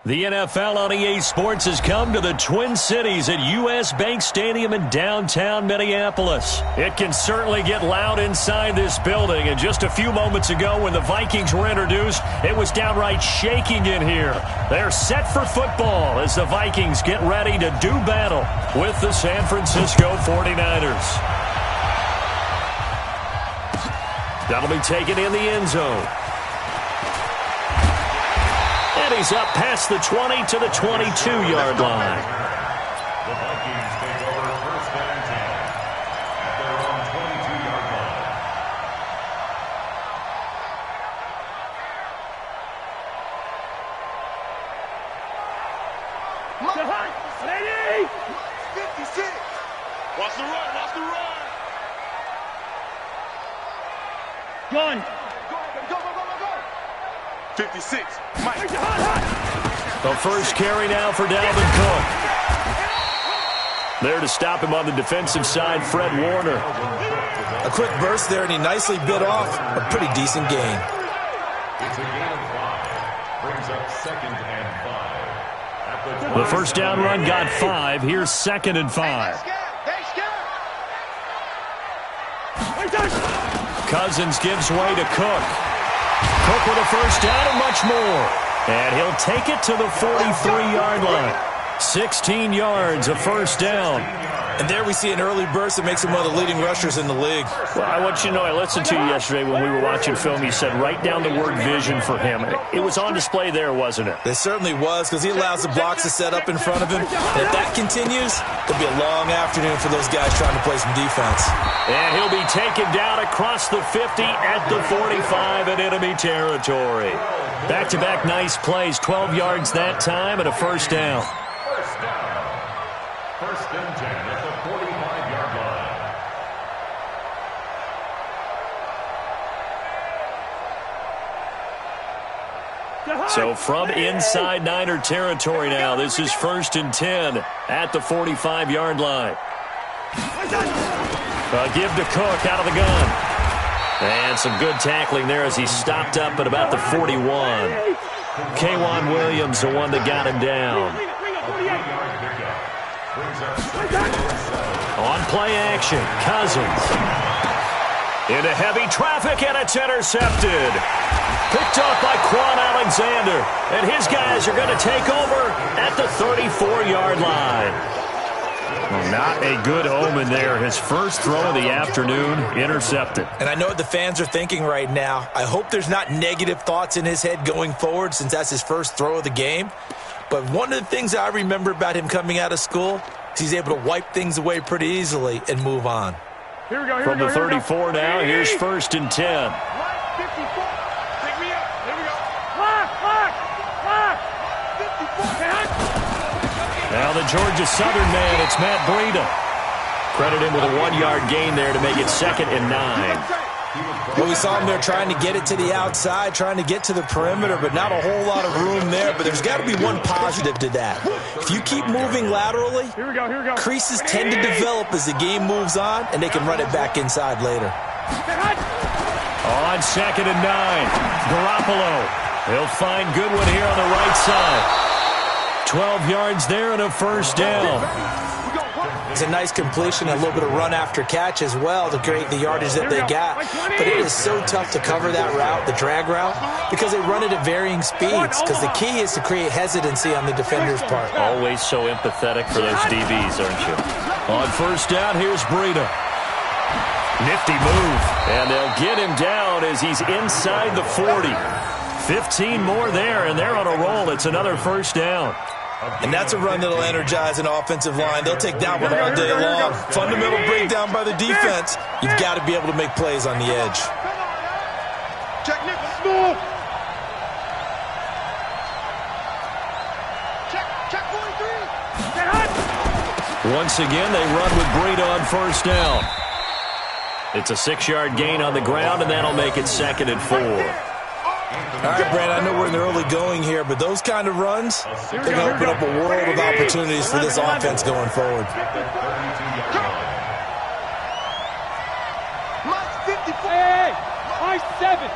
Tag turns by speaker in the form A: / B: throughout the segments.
A: The NFL on EA Sports has come to the Twin Cities at U.S. Bank Stadium in downtown Minneapolis. It can certainly get loud inside this building, and just a few moments ago when the Vikings were introduced, it was downright shaking in here. They're set for football as the Vikings get ready to do battle with the San Francisco 49ers. That'll be taken in the end zone. And he's up past the 20 to the 22-yard line.
B: The Vikings take over first and 10 at their own 22-yard line.
C: Ready?
D: 56. Watch the run. Watch the run.
C: Gun.
D: Go. 56. Mike.
A: The first carry now for Dalvin Cook. There to stop him on the defensive side, Fred Warner.
E: A quick burst there, and he nicely bit off a pretty decent gain.
B: It's a gain of 5. Brings up 2nd and 5.
A: The first down run got 5. Here's 2nd and 5. Cousins gives way to Cook. Cook with a first down and much more. And he'll take it to the 43-yard line. 16 yards, a first down.
E: And there we see an early burst that makes him one of the leading rushers in the league.
A: Well, I want you to know, I listened to you yesterday when we were watching film. You said write down the word vision for him. It was on display there, wasn't it?
E: It certainly was, because he allows the blocks to set up in front of him. And if that continues, it'll be a long afternoon for those guys trying to play some defense.
A: And he'll be taken down across the 50 at the 45 in enemy territory. Back-to-back nice plays, 12 yards that time and a first down.
B: First and 10 at the 45-yard line.
A: So from inside Niner territory now, this is 1st and 10 at the 45-yard line. Give to Cook out of the gun. And some good tackling there as he stopped up at about the 41. K'Wan Williams, the one that got him down. On play action, Cousins. Into heavy traffic, and it's intercepted. Picked up by Quan Alexander. And his guys are going to take over at the 34-yard line. Well, not a good omen there. His first throw of the afternoon, intercepted.
E: And I know what the fans are thinking right now. I hope there's not negative thoughts in his head going forward since that's his first throw of the game. But one of the things I remember about him coming out of school is he's able to wipe things away pretty easily and move on.
C: Here we go.
A: From the 34 now, here's 1st and 10. Now the Georgia Southern man, it's Matt Breida. Credit him with a 1-yard gain there to make it 2nd and 9.
E: Well, we saw him there trying to get it to the outside, trying to get to the perimeter, but not a whole lot of room there. But there's got to be one positive to that. If you keep moving laterally, creases tend to develop as the game moves on, and they can run it back inside later.
A: On 2nd and 9, Garoppolo. He'll find Goodwin here on the right side. 12 yards there and a first down.
E: It's a nice completion, a little bit of run after catch as well to create the yardage that they got. But it is so tough to cover that route, the drag route, because they run it at varying speeds. Because the key is to create hesitancy on the defender's part.
A: Always so empathetic for those DBs, aren't you? On first down, here's Breida. Nifty move. And they'll get him down as he's inside the 40. 15 more there, and they're on a roll. It's another first down.
E: And that's a run that'll energize an offensive line. They'll take that one all day long. Fundamental breakdown by the defense. You've got to be able to make plays on the edge.
D: Check Nick. Move. Check 43.
A: Once again, they run with Breida on first down. It's a 6-yard gain on the ground, and that'll make it 2nd and 4.
E: All right, Brad, I know we're in the early going here, but those kind of runs, they're going to open up a world of opportunities for this offense going forward.
C: Hey, 7.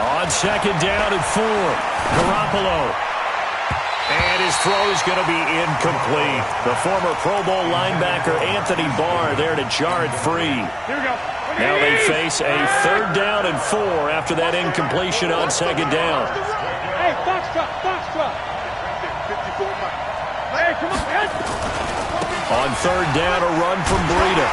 A: On second down and 4, Garoppolo. And his throw is going to be incomplete. The former Pro Bowl linebacker Anthony Barr there to jar it free.
C: Here we go.
A: Now they face a 3rd down and 4 after that incompletion on second down.
C: Hey, box truck. Hey, come on, man.
A: On 3rd down, a run from Breida.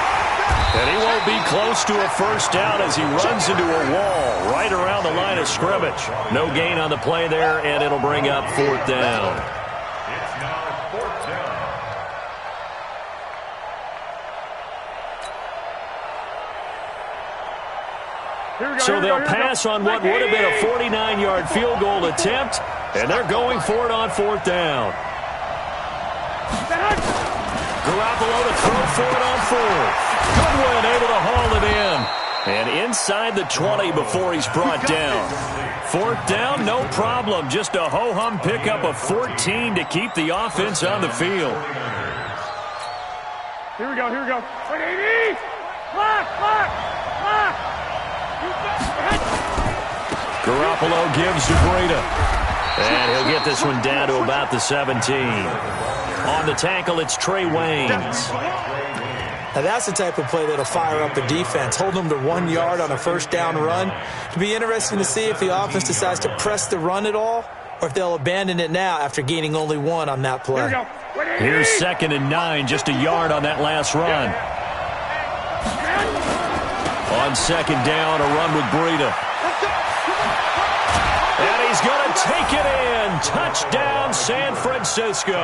A: And he won't be close to a first down as he runs into a wall right around the line of scrimmage. No gain on the play there, and it'll bring up 4th down.
B: It's now 4th down.
A: So they'll pass on what would have been a 49-yard field goal attempt, and they're going for it on 4th down. Garoppolo to throw for it on 4th. Goodwin able to haul it in. And inside the 20 before he's brought down. 4th down, no problem. Just a ho-hum pickup of 14 to keep the offense on the field.
C: Here we go. 180. Block.
A: Garoppolo gives to Breida. And he'll get this one down to about the 17. On the tackle, it's Trey Waynes.
E: Now that's the type of play that'll fire up a defense. Hold them to 1 yard on a first down run. It'll be interesting to see if the offense decides to press the run at all, or if they'll abandon it now after gaining only 1 on that play.
C: Here we go.
A: Here's 2nd and 9, just a yard on that last run. On second down, a run with Breida. And he's going to take it in. Touchdown, San Francisco.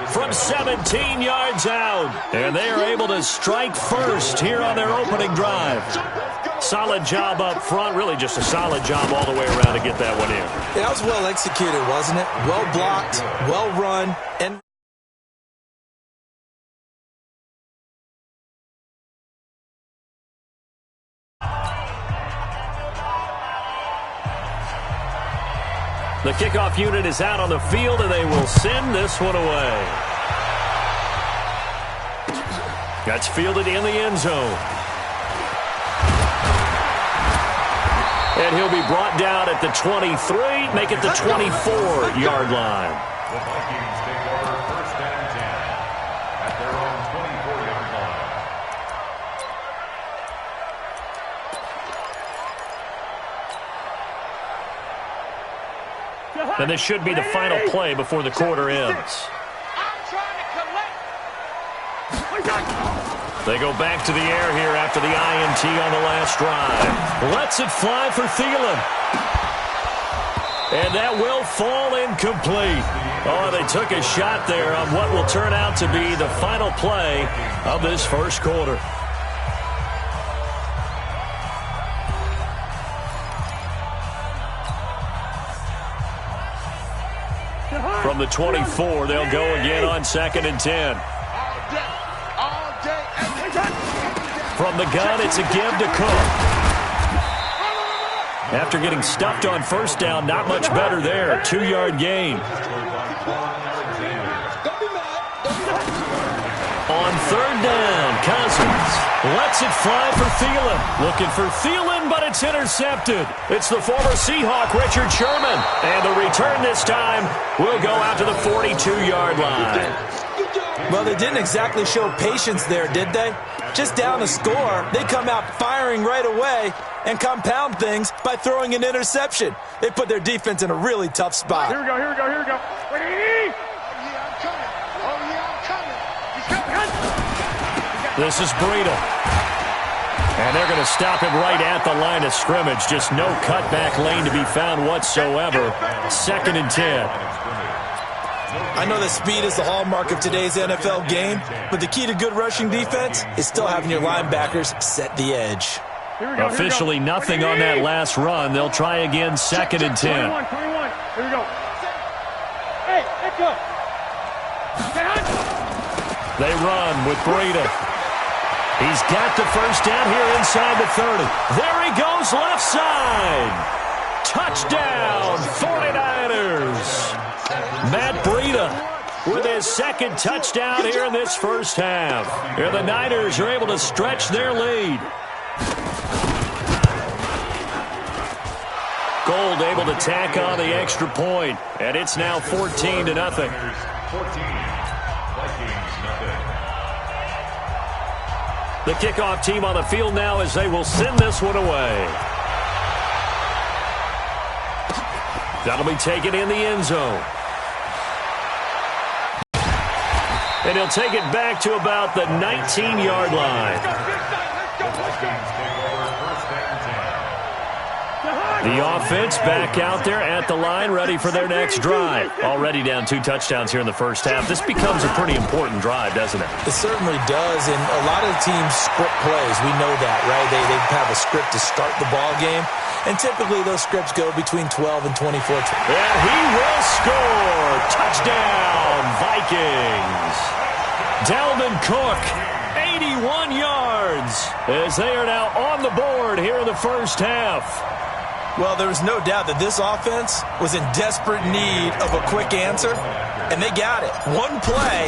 A: From 17 yards out. And they are able to strike first here on their opening drive. Solid job up front. Really just a solid job all the way around to get that one in.
E: Yeah, that was well executed, wasn't it? Well blocked, well run, and
A: the kickoff unit is out on the field, and they will send this one away. That's fielded in the end zone. And he'll be brought down at the 23, make it the 24-yard line.
B: The Vikings take over 1st and 10 at their own 24-yard line.
A: And this should be the final play before the quarter ends. They go back to the air here after the INT on the last drive. Lets it fly for Thielen. And that will fall incomplete. Oh, they took a shot there on what will turn out to be the final play of this first quarter. From the 24, they'll go again on 2nd and 10. From the gun, it's a give to Cook. After getting stuffed on first down, not much better there. 2-yard gain. On 3rd down, Cousins lets it fly for Thielen. Looking for Thielen, but it's intercepted. It's the former Seahawk, Richard Sherman. And the return this time will go out to the 42-yard line.
E: well, they didn't exactly show patience there, did they? Just down a score, they come out firing right away and compound things by throwing an interception. They put their defense in a really tough spot.
C: Here we go. Ready?
A: This is Breida. And they're going to stop him right at the line of scrimmage. Just no cutback lane to be found whatsoever. 2nd and 10.
E: I know that speed is the hallmark of today's NFL game, but the key to good rushing defense is still having your linebackers set the edge.
A: Officially nothing on that last run. They'll try again 2nd and 10.
C: 21. Here we go. Hey, let's go.
A: They run with Breida. He's got the first down here inside the 30. There he goes left side. Touchdown, 49ers. Matt Breida with his second touchdown here in this first half. Here the Niners are able to stretch their lead. Gold able to tack on the extra point, and it's now 14-0.
B: 14. Vikings, nothing.
A: The kickoff team on the field now as they will send this one away. That'll be taken in the end zone. And he'll take it back to about the 19-yard line. The offense back out there at the line, ready for their next drive. Already down 2 touchdowns here in the first half. This becomes a pretty important drive, doesn't it?
E: It certainly does, and a lot of the teams script plays. We know that, right? They have a script to start the ball game, and typically those scripts go between 12 and 24.
A: And he will score! Touchdown, Vikings! Dalvin Cook, 81 yards, as they are now on the board here in the first half.
E: Well, there was no doubt that this offense was in desperate need of a quick answer, and they got it. One play,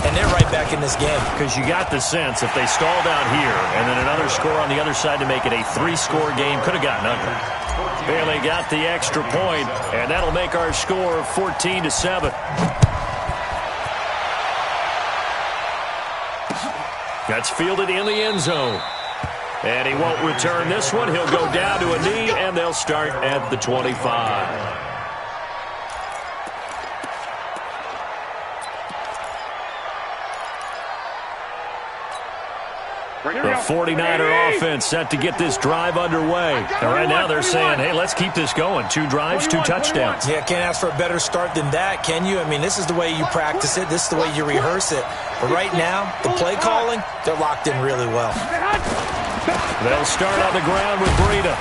E: and they're right back in this game.
A: Because you got the sense if they stalled out here and then another score on the other side to make it a 3-score game, could have gotten ugly. There they got the extra point, and that'll make our score 14-7. That's fielded in the end zone. And he won't return this one. He'll go down to a knee, and they'll start at the 25. The 49er offense set to get this drive underway. And right now they're saying, hey, let's keep this going. 2 drives, 2 touchdowns.
E: Yeah, can't ask for a better start than that, can you? I mean, this is the way you practice it. This is the way you rehearse it. But right now, the play calling, they're locked in really well.
A: They'll start on the ground with Breida.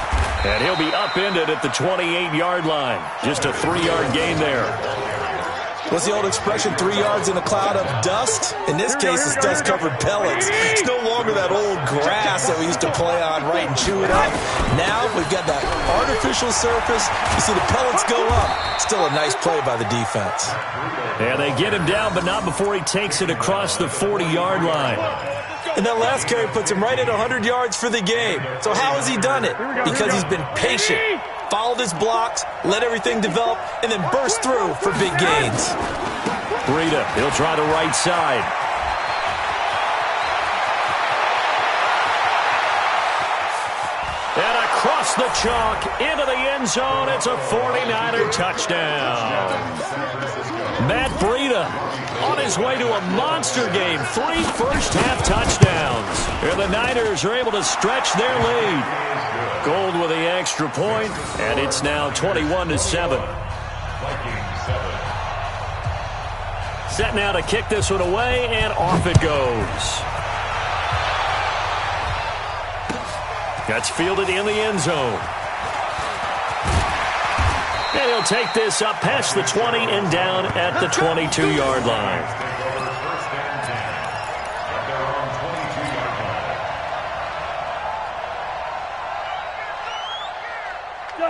A: And he'll be upended at the 28-yard line. Just a 3-yard gain there.
E: What's the old expression, 3 yards in a cloud of dust? In this case, it's dust-covered pellets. It's no longer that old grass that we used to play on, right, and chew it up. Now we've got that artificial surface. You see the pellets go up. Still a nice play by the defense.
A: Yeah, they get him down, but not before he takes it across the 40-yard line.
E: And that last carry puts him right at 100 yards for the game. So how has he done it? Because he's been patient, followed his blocks, let everything develop, and then burst through for big gains.
A: Breida, he'll try the right side. And across the chalk, into the end zone, it's a 49er touchdown. Matt Breida on his way to a monster game. 3 first-half touchdowns. And the Niners are able to stretch their lead. Gold with the extra point, and it's now 21-7. Set now to kick this one away, and off it goes. That's fielded in the end zone. And he'll take this up past the 20 and down at the 22-yard line.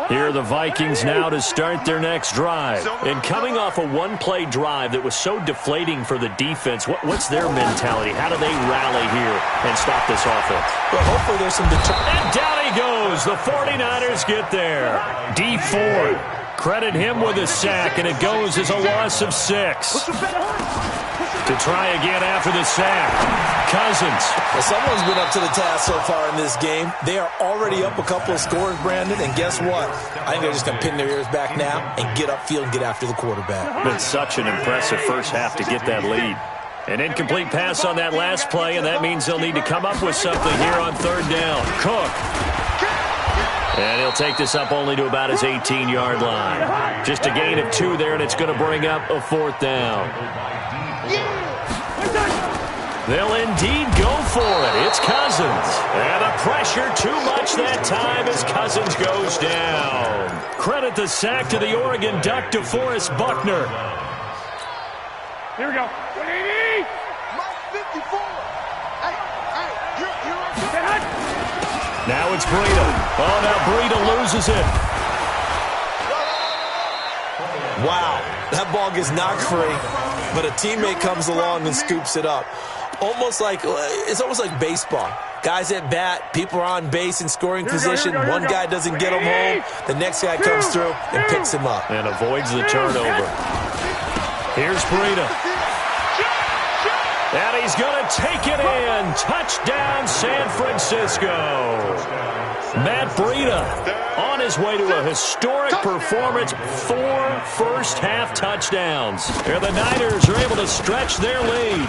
A: Here are the Vikings now to start their next drive. And coming off a one-play drive that was so deflating for the defense, what's their mentality? How do they rally here and stop this offense?
E: Well, hopefully there's some
A: And down he goes. The 49ers get there. D Ford, credit him with a sack, and it goes as a loss of 6. To try again after the sack. Cousins.
E: Well, someone's been up to the task so far in this game. They are already up a couple of scores, Brandon, and guess what? I think they're just going to pin their ears back now and get upfield and get after the quarterback.
A: Been such an impressive first half to get that lead. An incomplete pass on that last play, and that means they'll need to come up with something here on 3rd down. Cook. And he'll take this up only to about his 18-yard line. Just a gain of 2 there, and it's going to bring up a 4th down. They'll indeed go for it. It's Cousins. And the pressure too much that time as Cousins goes down. Credit the sack to the Oregon Duck, DeForest Buckner.
C: Here we go. 180.
D: Mike 54. Hey,
A: Now it's Breida. Oh, now Breida loses it.
E: Wow, that ball gets knocked free, but a teammate comes along and scoops it up. It's almost like baseball. Guys at bat, people are on base in scoring position. One guy doesn't get him home. The next guy comes through and picks him up.
A: And avoids the turnover. Here's Breida. And he's going to take it in. Touchdown, San Francisco. Matt Breida on his way to a historic performance. 4 first-half touchdowns. Here the Niners are able to stretch their lead.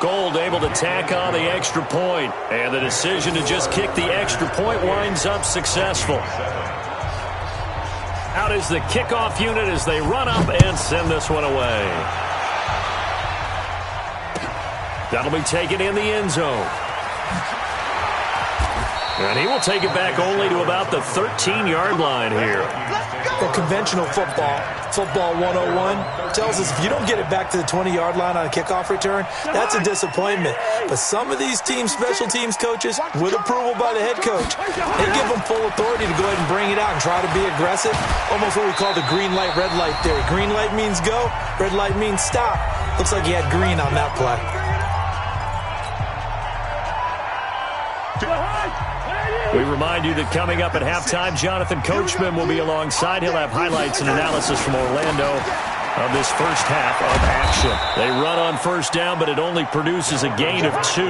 A: Gold able to tack on the extra point. And the decision to just kick the extra point winds up successful. Out is the kickoff unit as they run up and send this one away. That'll be taken in the end zone. And he will take it back only to about the 13-yard line here.
E: Well, conventional football 101, tells us if you don't get it back to the 20-yard line on a kickoff return, that's a disappointment. But some of these teams, special teams coaches, with approval by the head coach, they give them full authority to go ahead and bring it out and try to be aggressive. Almost what we call the green light, red light theory. Green light means go, red light means stop. Looks like he had green on that play.
A: We remind you that coming up at halftime, Jonathan Coachman will be alongside. He'll have highlights and analysis from Orlando of this first half of action. They run on first down, but it only produces a gain of 2.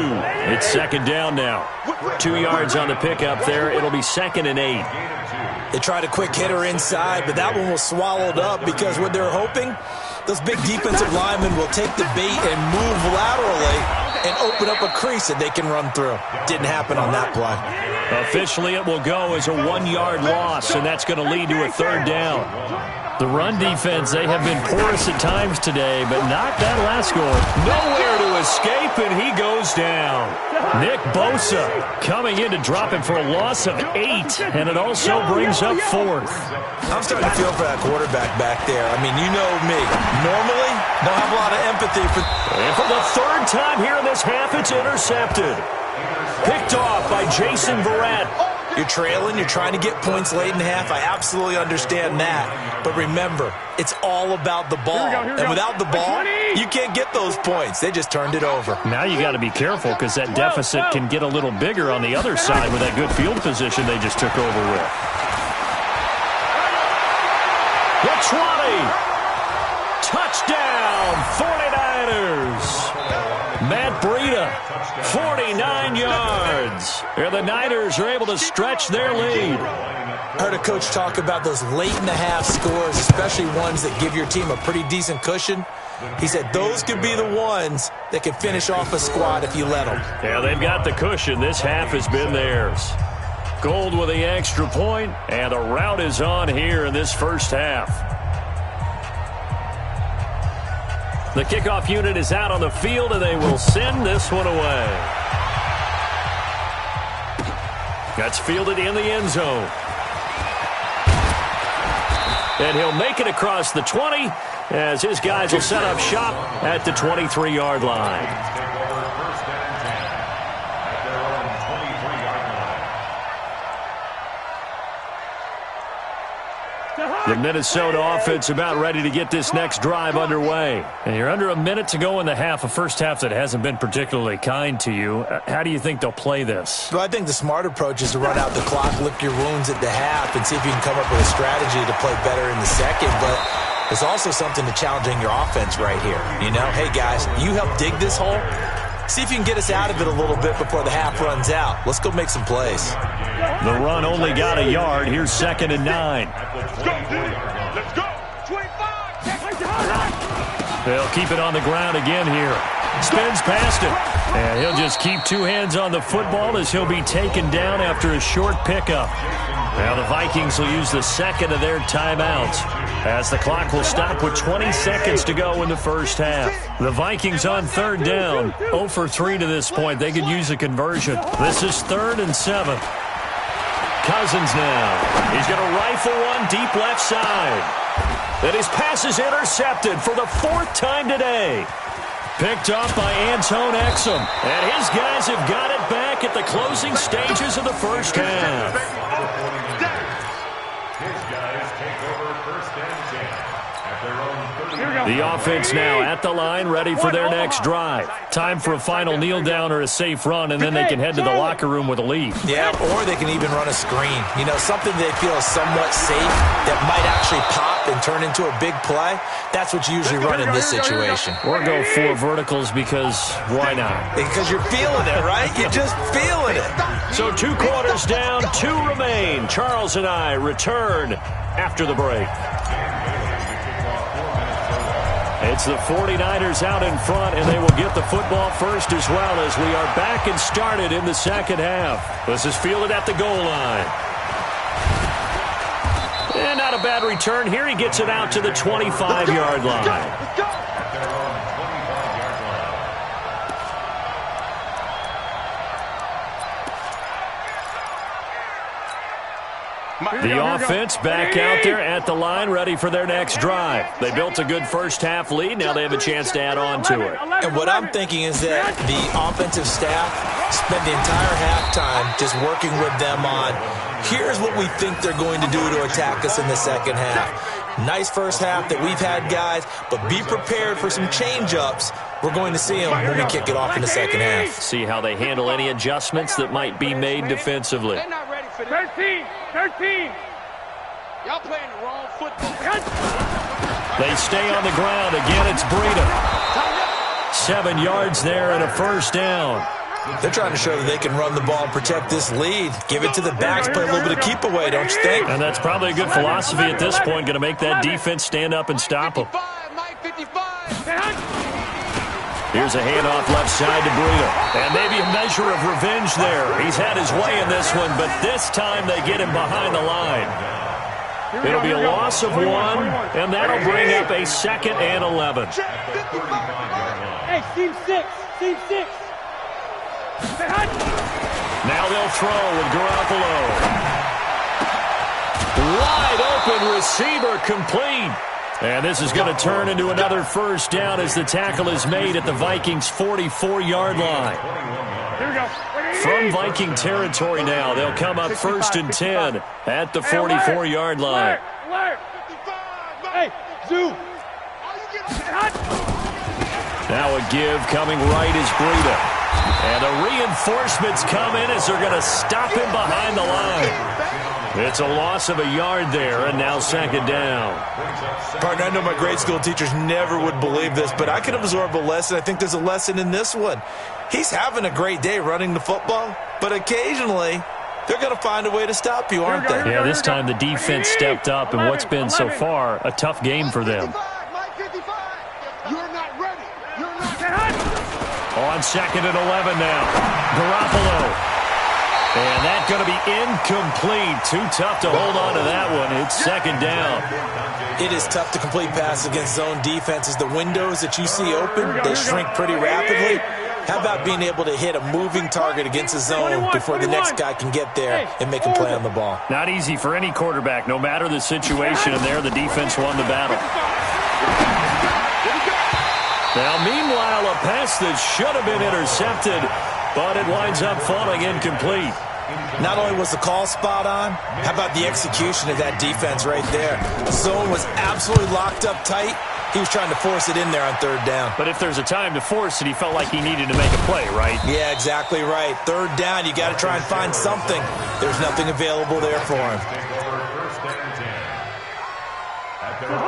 A: It's second down now. 2 yards on the pickup there. It'll be 2nd and 8.
E: They tried a quick hitter inside, but that one was swallowed up because what they're hoping, those big defensive linemen will take the bait and move laterally and open up a crease that they can run through. Didn't happen on that play.
A: Officially, it will go as a 1-yard loss, and that's going to lead to a 3rd down. The run defense, they have been porous at times today, but not that last score. Nowhere to escape, and he goes down. Nick Bosa coming in to drop him for a loss of 8, and it also brings up 4th.
E: I'm starting to feel for that quarterback back there. I mean, you know me. Normally, don't have a lot of empathy for...
A: And for the 3rd time here in this half, it's intercepted. Picked off by Jason Verrett.
E: You're trailing, you're trying to get points late in half. I absolutely understand that. But remember, it's all about the ball. And without the ball, you can't get those points. They just turned it over.
A: Now you got to be careful because that deficit can get a little bigger on the other side with that good field position they just took over with. The 20. Touchdown, 49ers. Matt Breida, 49 yards. Here the Niners are able to stretch their lead.
E: Heard a coach talk about those late-in-the-half scores, especially ones that give your team a pretty decent cushion. He said those could be the ones that can finish off a squad if you let them.
A: Yeah, they've got the cushion. This half has been theirs. Gold with the extra point, and the route is on here in this first half. The kickoff unit is out on the field, and they will send this one away. That's fielded in the end zone. And he'll make it across the 20 as his guys will set up shop at the 23-yard line. The Minnesota offense about ready to get this next drive underway. And you're under a minute to go in the half, a first half that hasn't been particularly kind to you. How do you think they'll play this?
E: Well, I think the smart approach is to run out the clock, lick your wounds at the half, and see if you can come up with a strategy to play better in the second. But there's also something to challenging your offense right here. You know, hey, guys, you help dig this hole. See if you can get us out of it a little bit before the half runs out. Let's go make some plays.
A: The run only got a yard. Here's 2nd and 9.
D: Let's go. 25.
A: They'll keep it on the ground again here. Spins past it. And he'll just keep 2 hands on the football as he'll be taken down after a short pickup. Now the Vikings will use the 2nd of their timeouts as the clock will stop with 20 seconds to go in the first half. The Vikings on 3rd down, 0 for 3 to this point. They could use a conversion. This is 3rd and 7. Cousins now. He's going to rifle one deep left side. And his pass is intercepted for the 4th time today. Picked off by Anton Exum. And his guys have got it back at the closing stages of the first half.
B: His guys take over 1st and 10 at their own 30.
A: The offense now at the line, ready for their next drive. Time for a final kneel down or a safe run, and then they can head to the locker room with a lead.
E: Yeah, or they can even run a screen. You know, something they feel is somewhat safe that might actually pop and turn into a big play. That's what you usually run in this situation.
A: Or go 4 verticals because why not?
E: Because you're feeling it, right? You're just feeling it.
A: So 2 quarters down, 2 remain. Charles and I return after the break. It's the 49ers out in front, and they will get the football first as well as we are back and started in the second half. This is fielded at the goal line. And not a bad return here. He gets it out to the 25-yard line. The offense back out there at the line, ready for their next drive. They built a good first-half lead. Now they have a chance to add on to it.
E: And what I'm thinking is that the offensive staff spent the entire halftime just working with them on, here's what we think they're going to do to attack us in the second half. Nice first half that we've had, guys, but be prepared for some change-ups. We're going to see them when we kick it off in the second half.
A: See how they handle any adjustments that might be made defensively.
C: 13.
D: Y'all playing the wrong football.
A: They stay on the ground. Again, it's Breida. 7 yards there and a first down.
E: They're trying to show that they can run the ball and protect this lead. Give it to the backs, play a little bit of keep away, don't you think?
A: And that's probably a good philosophy at this point, going to make that defense stand up and stop them. Here's a handoff left side to Breida. And maybe a measure of revenge there. He's had his way in this one, but this time they get him behind the line. It'll be a loss of 1, and that'll bring up a 2nd and 11.
C: Hey, team 6.
A: Now they'll throw with Garoppolo. Wide open receiver complete. And this is going to turn into another first down as the tackle is made at the Vikings' 44-yard line. From Viking territory now, they'll come up 1st and 10 at the 44-yard line.
C: Hey, Zoo.
A: Now a give coming right is Breida. And the reinforcements come in as they're going to stop him behind the line. It's a loss of a yard there, and now 2nd down.
E: Partner, I know my grade school teachers never would believe this, but I can absorb a lesson. I think there's a lesson in this one. He's having a great day running the football, but occasionally they're going to find a way to stop you, aren't they?
A: Yeah, this time the defense stepped up, and what's been so far a tough game for them.
D: You're not ready. You're not
A: On 2nd and 11 now. Garoppolo. And that's going to be incomplete. Too tough to hold on to that one. It's 2nd down.
E: It is tough to complete passes against zone defenses. The windows that you see open, they shrink pretty rapidly. How about being able to hit a moving target against a zone before the next guy can get there and make a play on the ball?
A: Not easy for any quarterback, no matter the situation, and there the defense won the battle. Now, meanwhile, a pass that should have been intercepted, but it winds up falling incomplete.
E: Not only was the call spot on, how about the execution of that defense right there? The zone was absolutely locked up tight. He was trying to force it in there on 3rd down.
A: But if there's a time to force it, he felt like he needed to make a play, right?
E: Yeah, exactly right. 3rd down, you got to try and find something. There's nothing available there for him.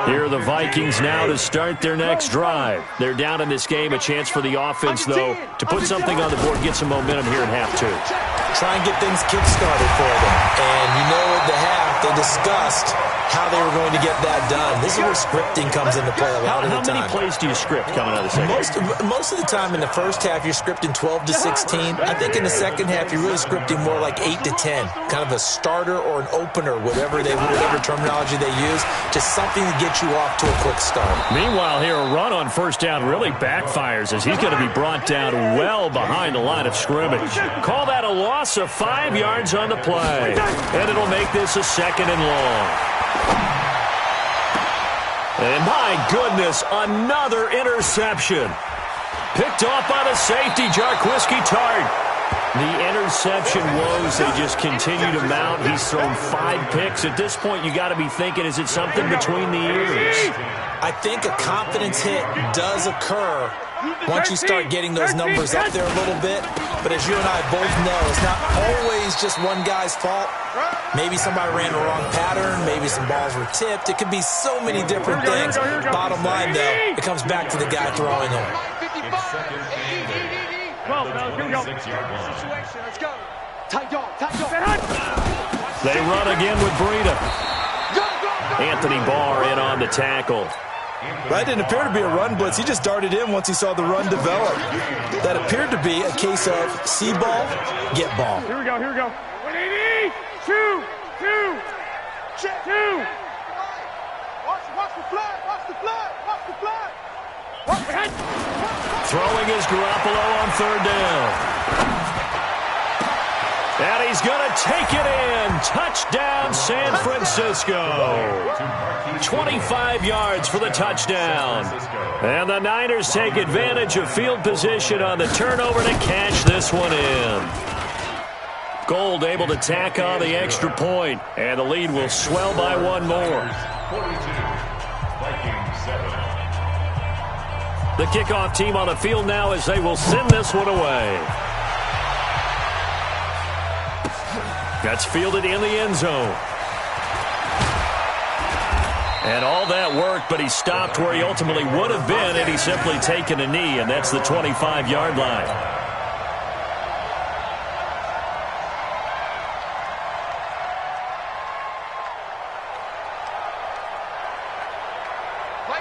A: Here are the Vikings now to start their next drive. They're down in this game. A chance for the offense, though, to put something on the board, get some momentum here in half 2.
E: Try and get things kick-started for them. And you know at the half, they discussed how they were going to get that done. This is where scripting comes into play a lot of the time.
A: How many plays do you script coming out of the second?
E: Most of the time in the first half, you're scripting 12 to 16. I think in the second half, you're really scripting more like 8 to 10. Kind of a starter or an opener, whatever terminology they use. Just something to get you off to a quick start.
A: Meanwhile, here a run on 1st down really backfires as he's going to be brought down well behind the line of scrimmage. Call that a loss of 5 yards on the play. And it'll make this a 2nd and long. And my goodness, another interception. Picked off by the safety, Jarquiski Tart. The interception woes, they just continue to mount. He's thrown 5 picks. At this point, you got to be thinking, is it something between the ears?
E: I think a confidence hit does occur once you start getting those numbers up there a little bit. But as you and I both know, it's not always just one guy's fault. Maybe somebody ran the wrong pattern. Maybe some balls were tipped. It could be so many different things. Bottom line, though, it comes back to the guy throwing it.
B: It's second and 8. At the 26-yard line.
C: Let's go. Tight dog.
A: They run again with Breida. Anthony Barr in on the tackle.
E: That didn't appear to be a run blitz. He just darted in once he saw the run develop. That appeared to be a case of see ball, get ball.
C: Here we go. 180. 2. Watch the flag.
A: Throwing is Garoppolo on 3rd down. And he's going to take it in. Touchdown, San Francisco. 25 yards for the touchdown. And the Niners take advantage of field position on the turnover to cash this one in. Gold able to tack on the extra point, and the lead will swell by 1 more.
B: 42. Vikings 7.
A: The kickoff team on the field now as they will send this one away. That's fielded in the end zone. And all that worked, but he stopped where he ultimately would have been had he simply taken a knee, and that's the 25-yard line.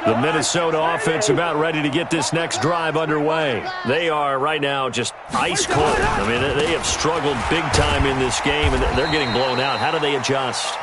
A: The Minnesota offense about ready to get this next drive underway. They are right now just ice cold. I mean, they have struggled big time in this game, and they're getting blown out. How do they adjust?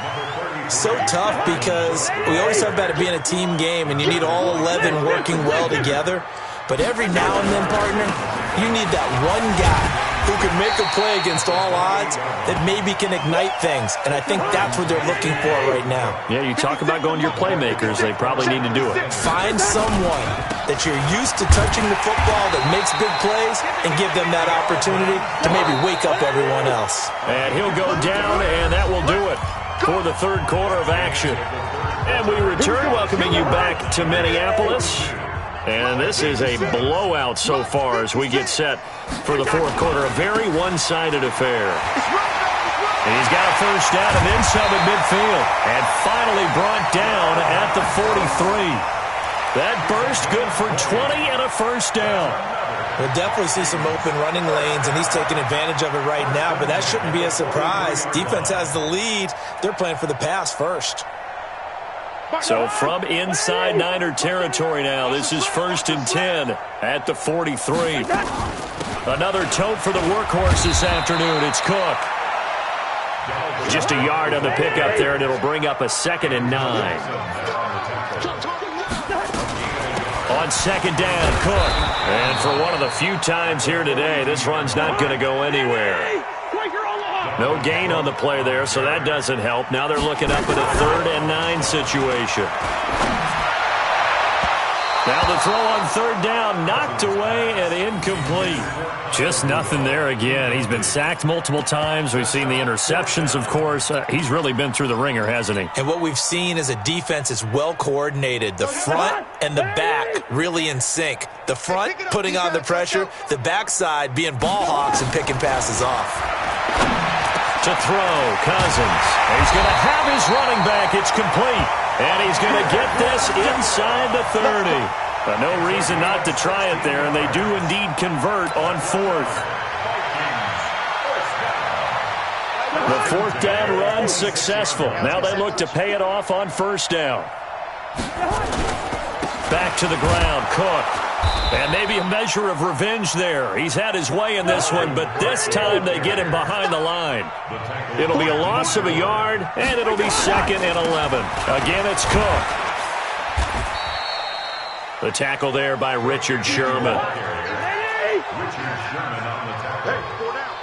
E: So tough because we always talk about it being a team game, and you need all 11 working well together. But every now and then, partner, you need that one guy who can make a play against all odds that maybe can ignite things. And I think that's what they're looking for right now.
A: Yeah, you talk about going to your playmakers. They probably need to do it.
E: Find someone that you're used to touching the football that makes big plays and give them that opportunity to maybe wake up everyone else.
A: And he'll go down, and that will do it for the 3rd quarter of action. And we return, welcoming you back to Minneapolis. And this is a blowout so far as we get set for the 4th quarter. A very one-sided affair. And he's got a first down and then some at midfield. And finally brought down at the 43. That burst good for 20 and a first down.
E: We'll definitely see some open running lanes, and he's taking advantage of it right now, but that shouldn't be a surprise. Defense has the lead. They're playing for the pass first.
A: So from inside Niner territory now, this is 1st and 10 at the 43. Another tote for the workhorse this afternoon. It's Cook. Just a yard on the pickup there, and it'll bring up a 2nd and 9. On 2nd down, Cook. And for one of the few times here today, this run's not going to go anywhere. No gain on the play there, so that doesn't help. Now they're looking up at a 3rd and 9 situation. Now the throw on 3rd down, knocked away and incomplete. Just nothing there again. He's been sacked multiple times. We've seen the interceptions, of course. He's really been through the ringer, hasn't he?
E: And what we've seen is a defense that's well coordinated. The front and the back really in sync. The front putting on the pressure, the backside being ball hawks and picking passes off.
A: To throw, Cousins. He's going to have his running back. It's complete. And he's going to get this inside the 30. But no reason not to try it there, and they do indeed convert on 4th. The 4th down run successful. Now they look to pay it off on 1st down. Back to the ground, Cook. And maybe a measure of revenge there. He's had his way in this one, but this time they get him behind the line. It'll be a loss of a yard, and it'll be 2nd and 11. Again, it's Cook. The tackle there by Richard Sherman.
B: Richard Sherman on the tackle.
C: Hey, 4 down.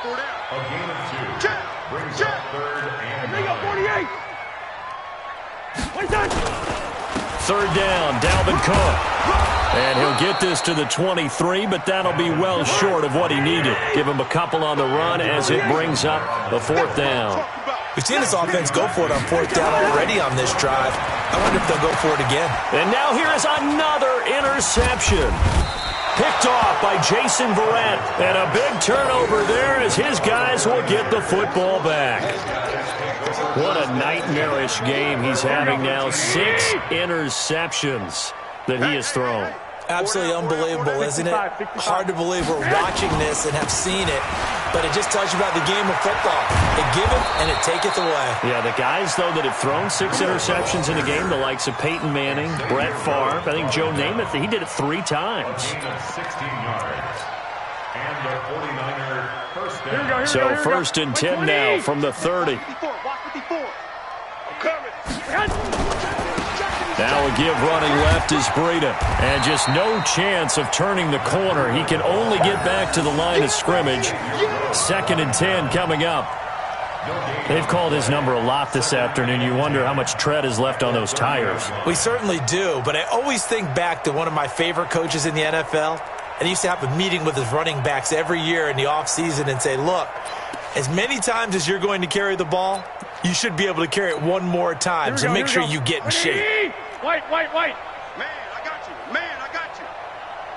B: A gain of 2. Brings up 3rd and 9.
C: 48.
A: third down, Dalvin Cook. And he'll get this to the 23, but that'll be well short of what he needed. Give him a couple on the run as it brings up the fourth down.
E: We've seen this offense go for it on fourth down already on this drive. I wonder if they'll go for it again.
A: And now here is another interception. Picked off by Jason Verrett. And a big turnover there as his guys will get the football back. What a nightmarish game he's having now. 6 interceptions that he has thrown.
E: Absolutely unbelievable, isn't it? Hard to believe we're watching this and have seen it, but it just tells you about the game of football. It giveth and it taketh away.
A: Yeah, the guys, though, that have thrown 6 interceptions in a game, the likes of Peyton Manning, Brett Favre, I think Joe Namath, he did it 3 times.
B: 16 yards. And the 49er first down.
A: So first and 10 now from the 30. Now a give running left is Breida. And just no chance of turning the corner. He can only get back to the line of scrimmage. Second and 10 coming up. They've called his number a lot this afternoon. You wonder how much tread is left on those tires.
E: We certainly do, but I always think back to one of my favorite coaches in the NFL. And he used to have a meeting with his running backs every year in the offseason and say, look, as many times as you're going to carry the ball, you should be able to carry it one more time to make sure you get in shape.
C: White.
D: Man, I got you. Man, I got you.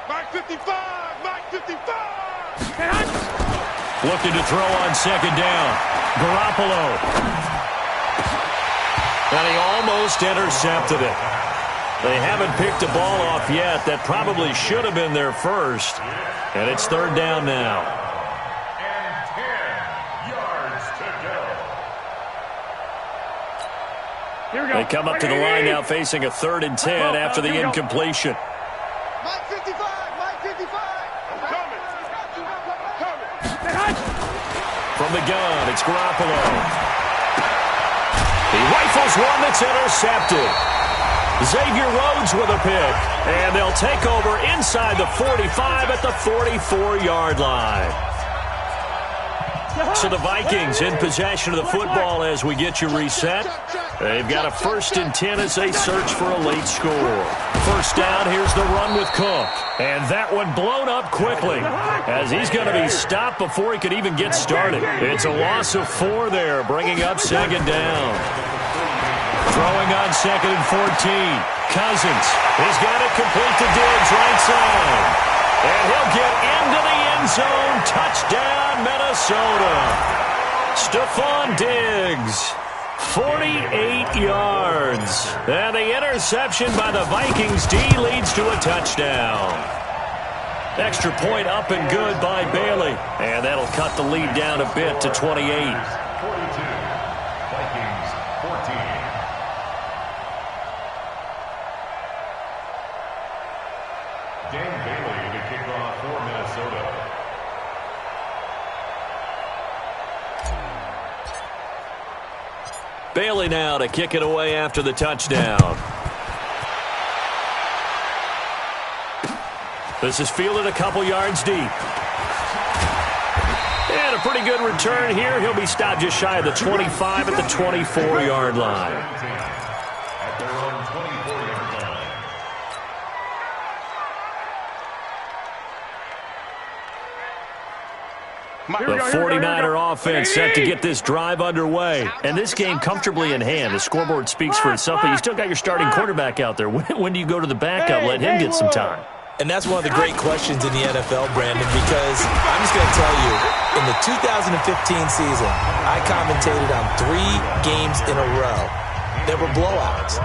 D: Mike 55. Mike 55.
A: Looking to throw on second down. Garoppolo. And he almost intercepted it. They haven't picked a ball off yet. That probably should have been their first. And it's third down now.
B: And 10 yards to go.
C: Here we go.
A: They come up to the line now facing a third and 10 after the incompletion.
D: Mike 55. Mike 55. Coming.
A: From the gun, it's Garoppolo. He rifles one that's intercepted. Xavier Rhodes with a pick. And they'll take over inside the 45 at the 44-yard line. So the Vikings in possession of the football as we get you reset. They've got a first and 10 as they search for a late score. First down, here's the run with Cook. And that one blown up quickly as he's going to be stopped before he could even get started. It's a loss of 4 there, bringing up second down. Throwing on second and 14. Cousins. He's got it complete to Diggs right side. And he'll get into the end zone. Touchdown, Minnesota. Stephon Diggs. 48 yards. And the interception by the Vikings D leads to a touchdown. Extra point up and good by Bailey. And that'll cut the lead down a bit to 28.
B: 42. Vikings 14. Dan Bailey to kick off for Minnesota.
A: Bailey now to kick it away after the touchdown. This is fielded a couple yards deep. And a pretty good return here. He'll be stopped just shy of the 25 at the 24-yard line.
B: At their own 24-yard line.
A: The 49er offense set to get this drive underway. And this game comfortably in hand. The scoreboard speaks for itself, but you still got your starting quarterback out there. When do you go to the backup? Let him get some time.
E: And that's one of the great questions in the NFL, Brandon, because I'm just going to tell you, in the 2015 season, I commentated on 3 games in a row that were blowouts.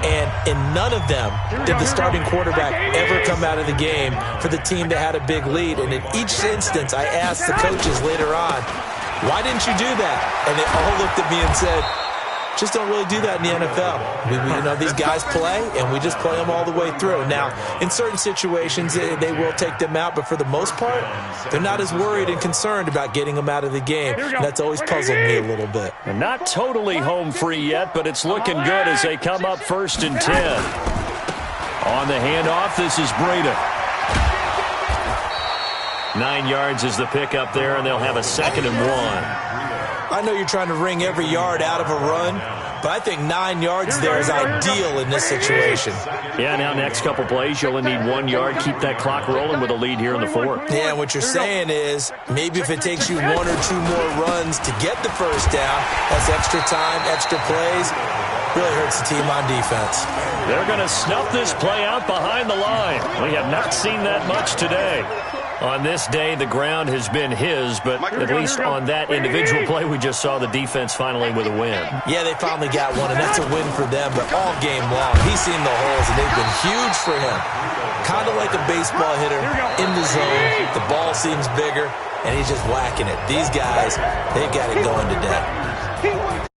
E: And in none of them did the starting quarterback ever come out of the game for the team that had a big lead. And in each instance, I asked the coaches later on, why didn't you do that? And they all looked at me and said, just don't really do that in the NFL. These guys play, and we just play them all the way through. Now, in certain situations, they will take them out, but for the most part, they're not as worried and concerned about getting them out of the game. And that's always puzzled me a little bit.
A: And not totally home free yet, but it's looking good as they come up first and 10. On the handoff, this is Breida. 9 yards is the pickup there, and they'll have a second and 1.
E: I know you're trying to wring every yard out of a run, but I think 9 yards there is ideal in this situation.
A: Yeah, now next couple plays, you only need 1 yard. Keep that clock rolling with a lead here in the fourth.
E: Yeah, and what you're saying is maybe if it takes you 1 or 2 more runs to get the first down, that's extra time, extra plays. Really hurts the team on defense.
A: They're going to snuff this play out behind the line. We have not seen that much today. On this day, the ground has been his, but at least on that individual play, we just saw the defense finally with a win.
E: Yeah, they finally got one, and that's a win for them, but all game long, he's seen the holes, and they've been huge for him. Kind of like a baseball hitter in the zone. The ball seems bigger, and he's just whacking it. These guys, they've got it going today.